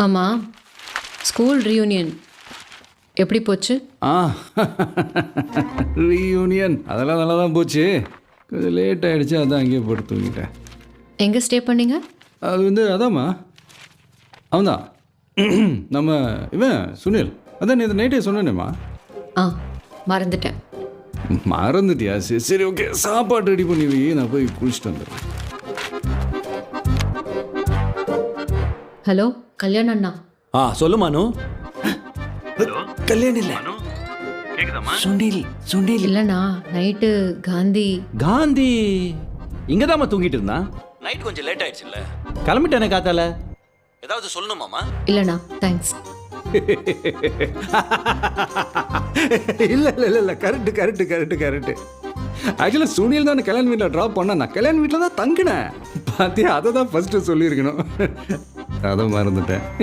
ஆமாம், school reunion எப்படி போச்சு? ஆ ரீயூனியன் அதெல்லாம் நல்லா தான் போச்சு. கொஞ்சம் லேட் ஆகிடுச்சு, அதான் அங்கேயே போட்டு தூங்கிட்டேன். எங்கே ஸ்டே பண்ணீங்க? அது அதாம்மா அவன்தான் நம்ம இவன் சுனில். அதான் நேற்று நைட்டே சொன்னேனேம்மா. ஆ, மறந்துட்டேன். மறந்துட்டியா? சரி சரி, ஓகே. சாப்பாடு ரெடி பண்ணி வை, நான் போய் குளிச்சுட்டு வந்துடுறேன். ஹலோ கல்யாண் அண்ணா. சொல்லு மானு. கல்யாணம் இல்லை, சுனில் சுனில். இல்லைண்ணா, நைட்டு காந்தி. காந்தி இங்கதாம்மா தூங்கிட்டு இருந்தான். நைட் கொஞ்சம் லேட் ஆயிடுச்சுல்ல, கிளம்பிட்டானே காத்தால. ஏதாவது சொல்லணுமாமா? இல்லைண்ணா, தேங்க்ஸ். இல்லை இல்லை இல்லை இல்லை, கரெக்டு கரெக்டு கரெக்டு கரெக்டு. ஆக்சுவலாக சுனில் தான் கல்யாண வீட்டில் ட்ராப் பண்ண, நான் கல்யாண வீட்டில் தான் தங்கினேன். பார்த்தியா, அதை தான் ஃபஸ்ட்டு சொல்லியிருக்கணும். அதை மறந்துட்டேன்.